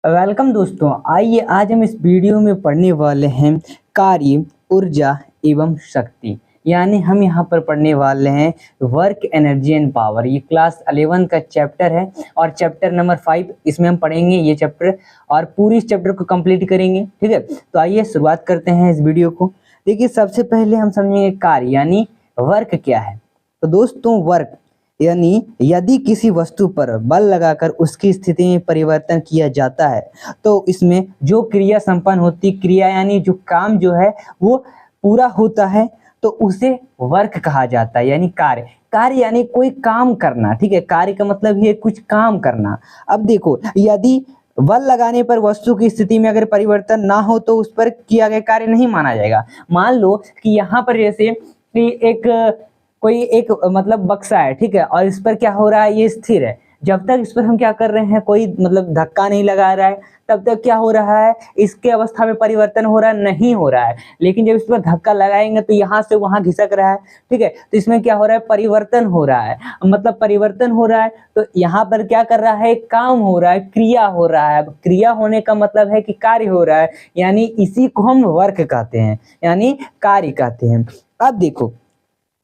Welcome दोस्तों। आइए आज हम इस वीडियो में पढ़ने वाले हैं कार्य, ऊर्जा एवं शक्ति। यानी हम यहाँ पर पढ़ने वाले हैं वर्क, एनर्जी एंड पावर। ये क्लास 11 का चैप्टर है और चैप्टर नंबर 5 इसमें हम पढ़ेंगे ये चैप्टर और पूरी इस चैप्टर को कंप्लीट करेंगे। ठीक है, तो आइए शुरुआत करते हैं इस वीडियो को। देखिए, सबसे पहले हम समझेंगे कार्य यानी वर्क क्या है। तो दोस्तों, वर्क यानी यदि किसी वस्तु पर बल लगाकर उसकी स्थिति में परिवर्तन किया जाता है तो इसमें जो क्रिया संपन्न होती, क्रिया यानी जो काम जो है वो पूरा होता है, तो उसे वर्क कहा जाता है यानी कार्य। कार्य यानी कोई काम करना। ठीक है, कार्य का मतलब ये कुछ काम करना। अब देखो, यदि बल लगाने पर वस्तु की स्थिति में अगर परिवर्तन ना हो तो उस पर किया गया कार्य नहीं माना जाएगा। मान लो कि यहाँ पर जैसे कि कोई एक मतलब बक्सा है, ठीक है, और इस पर क्या हो रहा है, ये स्थिर है। जब तक इस पर हम क्या कर रहे हैं, कोई मतलब धक्का नहीं लगा रहा है, तब तक क्या हो रहा है, इसके अवस्था में परिवर्तन हो रहा है नहीं हो रहा है। लेकिन जब इस पर धक्का लगाएंगे तो यहाँ से वहां घिसक रहा है। ठीक है, तो इसमें क्या हो रहा है, परिवर्तन हो रहा है। मतलब परिवर्तन हो रहा है तो यहाँ पर क्या कर रहा है, काम हो रहा है, क्रिया हो रहा है। अब क्रिया होने का मतलब है कि कार्य हो रहा है, यानी इसी को हम वर्क कहते हैं यानी कार्य कहते हैं। अब देखो,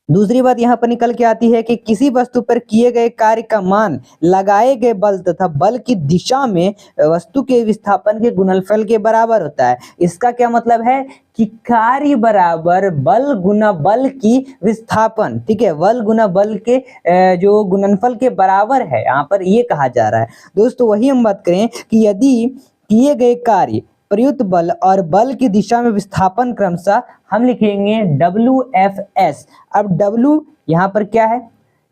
दूसरी बात यहाँ पर निकल के आती है कि किसी वस्तु पर किए गए कार्य का मान लगाए गए बल तथा बल की दिशा में वस्तु के विस्थापन के गुणनफल के बराबर होता है। इसका क्या मतलब है कि कार्य बराबर बल गुना बल की विस्थापन। ठीक है, बल गुना बल के जो गुणनफल के बराबर है, यहाँ पर ये कहा जा रहा है। दोस्तों, वही हम बात करें कि यदि किए गए कार्य, प्रयुक्त बल और बल की दिशा में विस्थापन क्रमशः हम लिखेंगे WFS। अब W यहाँ पर क्या है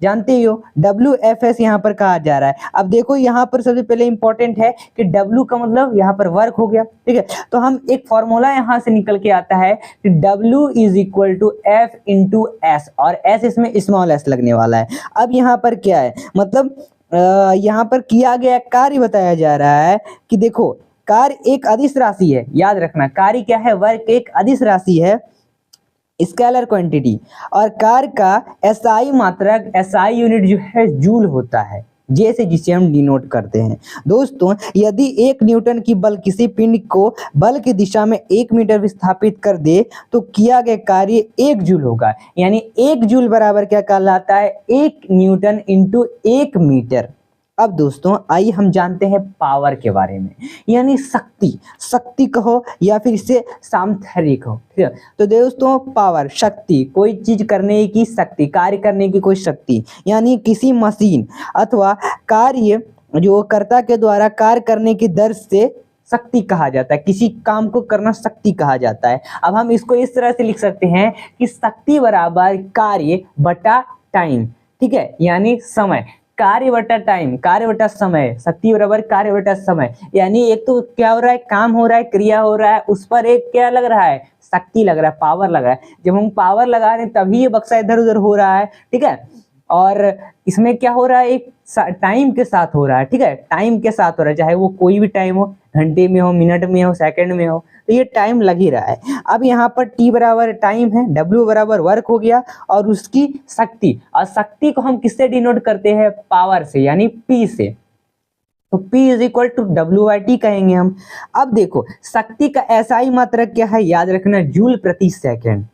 जानते ही हो, WFS यहाँ पर कहा जा रहा है। अब देखो, यहाँ पर सबसे पहले इंपॉर्टेंट है कि W का मतलब यहाँ पर वर्क हो गया। ठीक है, तो हम एक फॉर्मूला यहाँ से निकल के आता है कि W is equal to F into S, और S इसमें स्मॉल s लगने वाला है। अब यहाँ पर क्या है, मतलब यहाँ पर किया गया कार्य बताया जा रहा है कि देखो, कार्य एक अदिश राशि है। याद रखना, कार्य क्या है, वर्क एक अदिश राशि है, स्केलर क्वांटिटी, और कार्य का एसआई मात्रक, एसआई यूनिट जो है जूल होता है, जैसे जिसे हम डिनोट करते हैं। दोस्तों, यदि 1 न्यूटन की बल किसी पिंड को बल की दिशा में 1 मीटर विस्थापित कर दे तो किया गया कार्य 1 जूल होगा। यानी 1 जूल बराबर क्या कहलाता है, 1 न्यूटन इंटू 1 मीटर। अब दोस्तों, आइए हम जानते हैं पावर के बारे में, यानी शक्ति। शक्ति कहो या फिर इसे सामर्थ्य कहो। ठीक है, तो दोस्तों, पावर शक्ति, कोई चीज करने की शक्ति, कार्य करने की कोई शक्ति, यानी किसी मशीन अथवा कार्य जो कर्ता के द्वारा कार्य करने की दर से शक्ति कहा जाता है। किसी काम को करना शक्ति कहा जाता है। अब हम इसको इस तरह से लिख सकते हैं कि शक्ति बराबर कार्य बटा टाइम। ठीक है, यानी समय, कार्य बटा टाइम, कार्य बटा समय, शक्ति बराबर कार्य बटा समय। यानी एक तो क्या हो रहा है, काम हो रहा है, क्रिया हो रहा है, उस पर एक क्या लग रहा है, शक्ति लग रहा है, पावर लग रहा है। जब हम पावर लगा रहे हैं तभी ये बक्सा इधर उधर हो रहा है। ठीक है, और इसमें क्या हो रहा है, एक टाइम के साथ हो रहा है। ठीक है, टाइम के साथ हो रहा है, चाहे वो कोई भी टाइम हो, घंटे में हो, मिनट में हो, सेकंड में हो, तो ये टाइम लग ही रहा है। अब यहाँ पर T बराबर टाइम है, W बराबर वर्क हो गया, और उसकी शक्ति, और शक्ति को हम किससे डिनोट करते हैं, पावर से, यानी P से। तो P is equal to WT कहेंगे हम। अब देखो, शक्ति का SI मात्रक क्या है, याद रखना, जूल प्रति सेकेंड,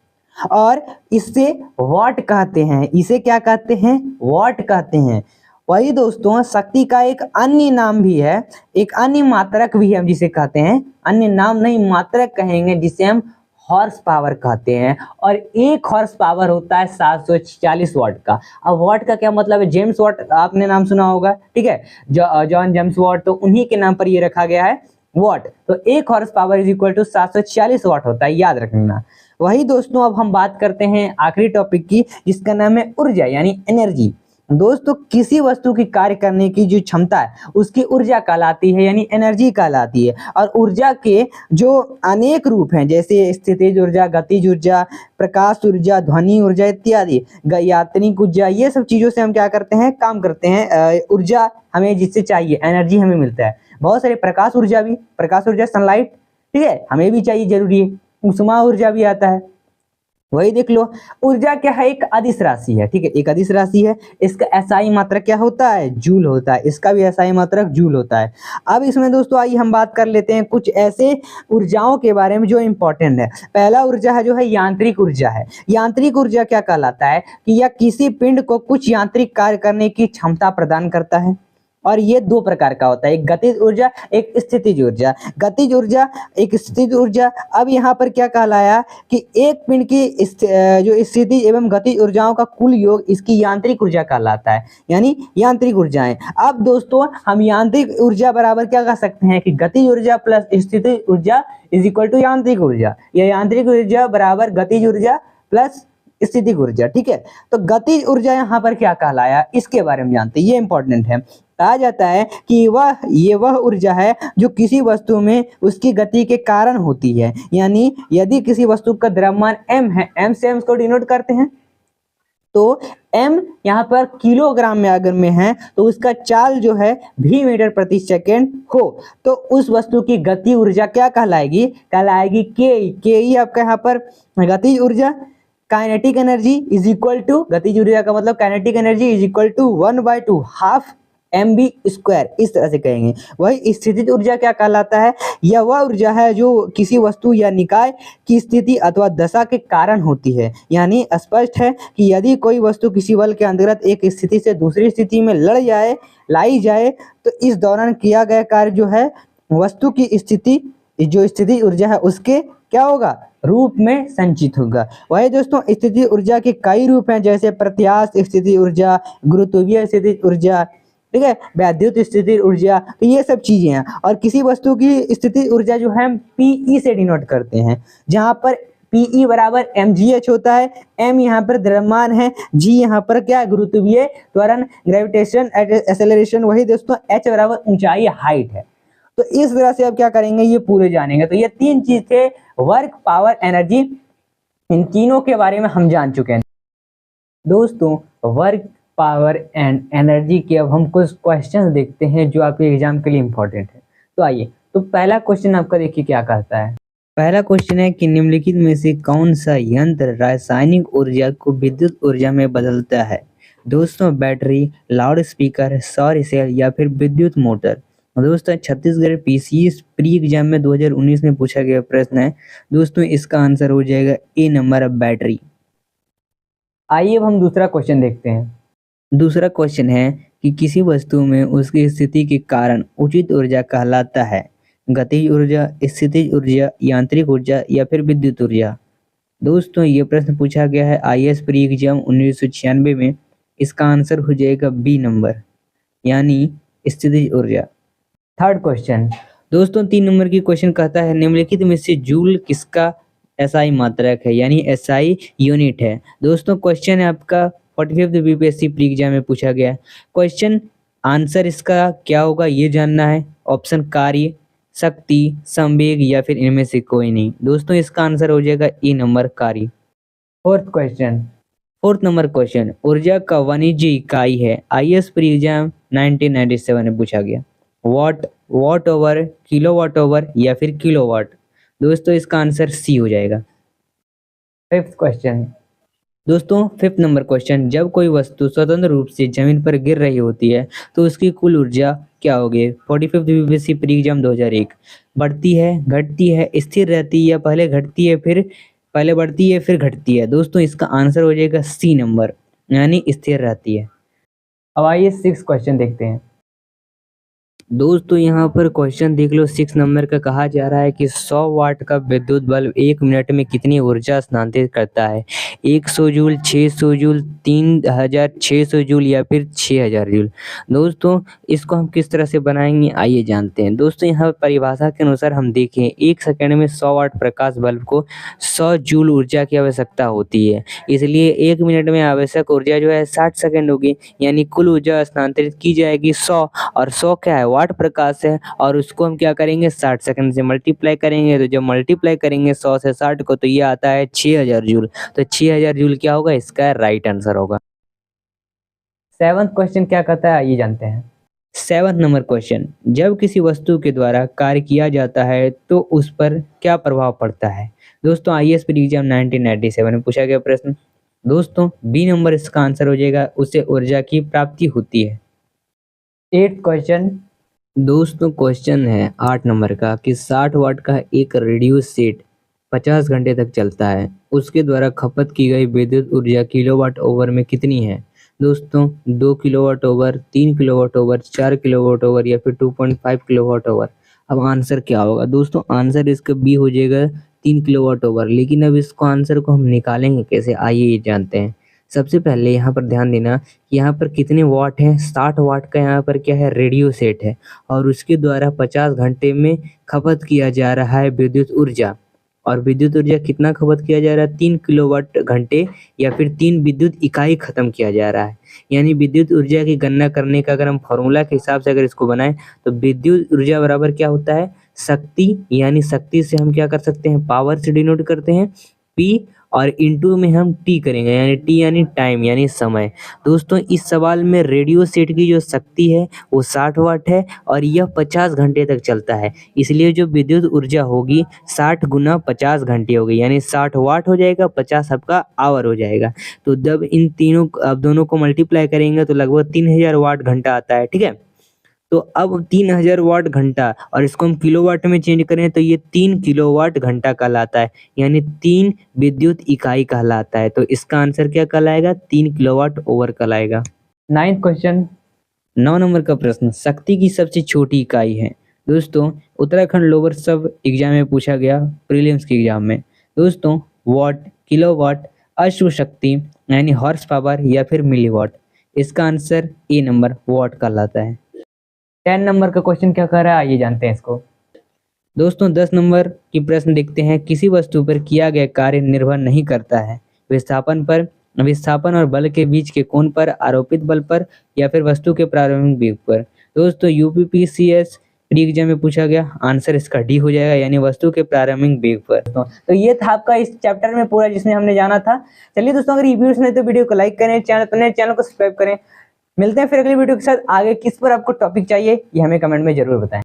और इससे वॉट कहते हैं। इसे क्या कहते हैं, वॉट कहते हैं। वही दोस्तों, शक्ति का एक अन्य नाम भी है, एक अन्य मात्रक भी है, हम जिसे कहते हैं, अन्य नाम नहीं मात्रक कहेंगे, जिसे हम हॉर्स पावर कहते हैं। और एक हॉर्स पावर होता है 746 वाट का। अब वाट का क्या मतलब है, जेम्स वाट आपने नाम सुना होगा। ठीक है, जॉन जेम्स वाट, तो उन्हीं के नाम पर ये रखा गया है वाट। तो एक horse power is equal to 746 watt होता है, याद रखना। वही दोस्तों, अब हम बात करते हैं आखिरी टॉपिक की, जिसका नाम है ऊर्जा यानी एनर्जी। दोस्तों, किसी वस्तु की कार्य करने की जो क्षमता है उसकी ऊर्जा कहलाती है, यानी एनर्जी कहलाती है। और ऊर्जा के जो अनेक रूप हैं, जैसे स्थितिज ऊर्जा, गतिज ऊर्जा, प्रकाश ऊर्जा, ध्वनि ऊर्जा इत्यादि, यात्रिक ऊर्जा, ये सब चीजों से हम क्या करते हैं, काम करते हैं। ऊर्जा हमें जिससे चाहिए, एनर्जी हमें मिलता है। बहुत सारे प्रकाश ऊर्जा भी, प्रकाश ऊर्जा सनलाइट, ठीक है, हमें भी चाहिए, जरूरी है। उष्मा ऊर्जा भी आता है, वही देख लो, ऊर्जा क्या है, एक अदिश राशि है, ठीक है, एक अदिश राशि है। इसका एसआई मात्रक क्या होता है, जूल होता है। इसका भी एसआई मात्रक जूल होता है। अब इसमें दोस्तों आइए हम बात कर लेते हैं कुछ ऐसे ऊर्जाओं के बारे में जो इंपॉर्टेंट है। पहला ऊर्जा है जो है यांत्रिक ऊर्जा है। यांत्रिक ऊर्जा क्या कहलाता है कि यह किसी पिंड को कुछ यांत्रिक कार्य करने की क्षमता प्रदान करता है। और ये दो प्रकार का होता है, एक गतिज ऊर्जा, एक स्थितिज ऊर्जा। गतिज ऊर्जा, एक स्थितिज ऊर्जा। अब यहाँ पर क्या कहलाया कि एक पिंड की जो स्थिति एवं गतिज ऊर्जाओं का कुल योग इसकी यांत्रिक ऊर्जा कहलाता है, यानी यांत्रिक ऊर्जाएं। अब दोस्तों हम यांत्रिक ऊर्जा बराबर क्या कह सकते हैं कि गतिज ऊर्जा प्लस स्थितिज ऊर्जा इज इक्वल टू यांत्रिक ऊर्जा, या यांत्रिक ऊर्जा बराबर गतिज ऊर्जा प्लस स्थितिज ऊर्जा, ठीक है। तो गतिज ऊर्जा यहाँ पर क्या कहलाया, इसके बारे में जानते हैं, ये इंपॉर्टेंट है। कहा जाता है कि वह ऊर्जा है जो किसी वस्तु में उसकी गति के कारण होती है। यानी यदि किसी वस्तु का द्रव्यमान m है, m से m को डिनोट करते हैं, तो m यहाँ पर किलोग्राम में अगर में है तो उसका चाल जो है v मीटर प्रति सेकेंड हो, तो उस वस्तु की गति ऊर्जा क्या कहलाएगी, कहलाएगी के आपका यहाँ पर गतिज ऊर्जा। Kinetic energy is equal to, गतिज ऊर्जा का मतलब kinetic energy is equal to 1/2 half mv square, इस तरह से कहेंगे। वही स्थितिज ऊर्जा क्या कहलाता है, यह वह ऊर्जा है जो किसी वस्तु या निकाय की स्थिति अथवा दशा के कारण होती है। यानी स्पष्ट है कि यदि कोई वस्तु किसी बल के अंतर्गत एक स्थिति से दूसरी स्थिति में लाई जाए तो इस दौरान किया गया कार्य जो है वस्तु की स्थिति, जो स्थिति ऊर्जा है उसके क्या होगा, रूप में संचित होगा। वही दोस्तों स्थिति ऊर्जा के कई रूप हैं, जैसे प्रत्यास्थ स्थिति ऊर्जा, गुरुत्वीय स्थिति ऊर्जा, ठीक है, वैद्युत स्थिति ऊर्जा, तो ये सब चीजें हैं। और किसी वस्तु की स्थिति ऊर्जा जो है पीई से डिनोट करते हैं, जहां पर पीई बराबर mgh होता है। m यहाँ पर द्रव्यमान है, g यहाँ पर क्या है, गुरुत्वीय त्वरण, ग्रेविटेशन एक्सेलरेशन। वही दोस्तों h बराबर ऊंचाई, हाइट है। तो इस तरह से अब क्या करेंगे, ये पूरे जानेंगे। तो ये तीन चीज थे, वर्क, पावर, एनर्जी, इन तीनों के बारे में हम जान चुके हैं दोस्तों। वर्क, पावर एंड एनर्जी के अब हम कुछ क्वेश्चंस देखते हैं जो आपके एग्जाम के लिए इंपॉर्टेंट है। तो आइए, तो पहला क्वेश्चन आपका देखिए क्या कहता है। पहला क्वेश्चन है कि निम्नलिखित में से कौन सा यंत्र रासायनिक ऊर्जा को विद्युत ऊर्जा में बदलता है। दोस्तों बैटरी, लाउड स्पीकर, सौर सेल या फिर विद्युत मोटर। दोस्तों छत्तीसगढ़ पीसीएस प्री एग्जाम में 2019 में पूछा गया प्रश्न है दोस्तों, इसका आंसर हो जाएगा ए नंबर, बैटरी। आइए अब हम दूसरा क्वेश्चन देखते हैं। दूसरा क्वेश्चन है कि किसी वस्तु में उसकी स्थिति के कारण उचित ऊर्जा कहलाता है। गतिज ऊर्जा, स्थितिज ऊर्जा, यांत्रिक ऊर्जा या फिर विद्युत ऊर्जा। दोस्तों ये प्रश्न पूछा गया है आईएएस प्री एग्जाम 1996 में। इसका आंसर हो जाएगा बी नंबर, यानी स्थितिज ऊर्जा। थर्ड क्वेश्चन दोस्तों 3 नंबर की क्वेश्चन कहता है निम्नलिखित में से जूल किसका एसआई मात्रक है, यानी एसआई यूनिट है। दोस्तों क्वेश्चन है आपका 45th बीपीएससी प्री एग्जाम में पूछा गया क्वेश्चन। आंसर इसका क्या होगा ये जानना है। ऑप्शन कार्य, शक्ति, संवेग या फिर इनमें से कोई नहीं। दोस्तों इसका आंसर हो जाएगा ई नंबर, कार्य। फोर्थ नंबर क्वेश्चन, ऊर्जा का वाणिज्य इकाई है। आईएएस प्री एग्जाम 1997 में पूछा गया। वॉट ओवर, किलोवाट ओवर या फिर किलोवाट। दोस्तों इसका आंसर सी हो जाएगा। फिफ्थ क्वेश्चन दोस्तों 5th नंबर क्वेश्चन, जब कोई वस्तु स्वतंत्र रूप से जमीन पर गिर रही होती है तो उसकी कुल ऊर्जा क्या होगी। 45th BPSC pre exam 2001। बढ़ती है, घटती है, स्थिर रहती है या पहले बढ़ती है फिर घटती है। दोस्तों इसका आंसर हो जाएगा सी नंबर, यानी स्थिर रहती है। अब आइए 6th क्वेश्चन देखते हैं। दोस्तों यहाँ पर क्वेश्चन देख लो 6 नंबर का। कहा जा रहा है कि 100 वाट का विद्युत बल्ब 1 मिनट में कितनी ऊर्जा स्थानांतरित करता है। 100 जूल, 600 जूल, 3600 जूल या फिर 6000 जूल। दोस्तों इसको हम किस तरह से बनाएंगे आइए जानते हैं। दोस्तों यहाँ परिभाषा के अनुसार हम देखें 1 सेकंड में 100 वाट प्रकाश बल्ब को 100 जूल ऊर्जा की आवश्यकता होती है, इसलिए 1 मिनट में आवश्यक ऊर्जा जो है 60 सेकंड होगी, यानी कुल ऊर्जा स्थानांतरित की जाएगी 100। और 100 क्या है, वाट प्रकाश है, और उसको हम क्या करेंगे 60 सेकंड से मल्टीप्लाई करेंगे। तो जब मल्टीप्लाई करेंगे 100 से 60 को तो ये आता है 6000 जूल। तो 6000 जूल क्या होगा, इसका राइट आंसर होगा। 7th क्वेश्चन क्या कहता है आइए जानते हैं। 7 नंबर क्वेश्चन, जब किसी वस्तु के द्वारा कार्य किया जाता है तो उस पर क्या प्रभाव पड़ता है? दोस्तों आईएएस प्री एग्जाम 1997 में पूछा गया प्रश्न। दोस्तों बी नंबर इसका आंसर हो जाएगा, उससे ऊर्जा की प्राप्ति होती है। 8 क्वेश्चन, दोस्तों क्वेश्चन है 8 नंबर का कि 60 वाट का एक रेडियो सेट 50 घंटे तक चलता है, उसके द्वारा खपत की गई विद्युत ऊर्जा किलोवाट ओवर में कितनी है? दोस्तों 2 kilowatt over, 3 kilowatt over, 4 kilowatt over या फिर 2.5 किलोवाट ओवर। अब आंसर क्या होगा? दोस्तों आंसर इसका बी हो जाएगा 3 किलोवाट ओवर। लेकिन अब इसको आंसर को हम निकालेंगे कैसे, आइए ये जानते हैं। सबसे पहले यहाँ पर ध्यान देना कि यहाँ पर कितने वाट हैं, 60 वाट का यहाँ पर क्या है, रेडियो सेट है और उसके द्वारा 50 घंटे में खपत किया जा रहा है विद्युत ऊर्जा। और विद्युत ऊर्जा कितना खपत किया जा रहा है? 3 किलोवाट घंटे या फिर 3 विद्युत इकाई खत्म किया जा रहा है। यानी विद्युत ऊर्जा की गणना करने का अगर हम फॉर्मूला के हिसाब से अगर इसको बनाएं तो विद्युत ऊर्जा बराबर क्या होता है, शक्ति, यानी शक्ति से हम क्या कर सकते हैं, पावर से डिनोट करते हैं P, और इनटू में हम टी करेंगे, यानी टी यानी टाइम यानी समय। दोस्तों इस सवाल में रेडियो सेट की जो शक्ति है वो 60 वाट है और यह 50 घंटे तक चलता है, इसलिए जो विद्युत ऊर्जा होगी 60 गुना 50 घंटे होगी, यानी 60 वाट हो जाएगा, 50 आपका आवर हो जाएगा। तो जब इन तीनों अब दोनों को मल्टीप्लाई करेंगे तो लगभग 3000 वाट घंटा आता है, ठीक है। तो अब 3000 वाट घंटा और इसको हम किलोवाट में चेंज करें तो ये 3 किलोवाट घंटा कहलाता है, यानी 3 विद्युत इकाई कहलाता है। तो इसका आंसर क्या कहलाएगा, 3 किलोवाट ओवर कहलाएगा। 9th क्वेश्चन, 9 नंबर का प्रश्न, शक्ति की सबसे छोटी इकाई है। दोस्तों उत्तराखंड लोअर सब एग्जाम में पूछा गया, प्रीलिम्स के एग्जाम में। दोस्तों वाट, किलोवाट, अश्व शक्ति यानी हॉर्स पावर या फिर मिलीवाट। इसका आंसर ए नंबर वाट कहलाता है। 10 नंबर का क्वेश्चन क्या कर रहा है, आइए जानते हैं इसको। दोस्तों 10 नंबर की प्रश्न देखते हैं, किसी वस्तु पर किया गया कार्य निर्भर नहीं करता है विस्थापन पर, विस्थापन और बल के बीच के कोण पर, आरोपित बल पर या फिर वस्तु के प्रारंभिक वेग पर। दोस्तों यूपीपीसीएस प्री एग्जाम में पूछा गया, आंसर इसका डी हो जाएगा, यानी वस्तु के प्रारंभिक वेग पर। तो ये था आपका इस चैप्टर में पूरा जिसमें हमने जाना था। चलिए दोस्तों अगर ये वीडियो पसंद है तो वीडियो को लाइक करें, चैनल को सब्सक्राइब करें। मिलते हैं फिर अगली वीडियो के साथ। आगे किस पर आपको टॉपिक चाहिए ये हमें कमेंट में जरूर बताएं।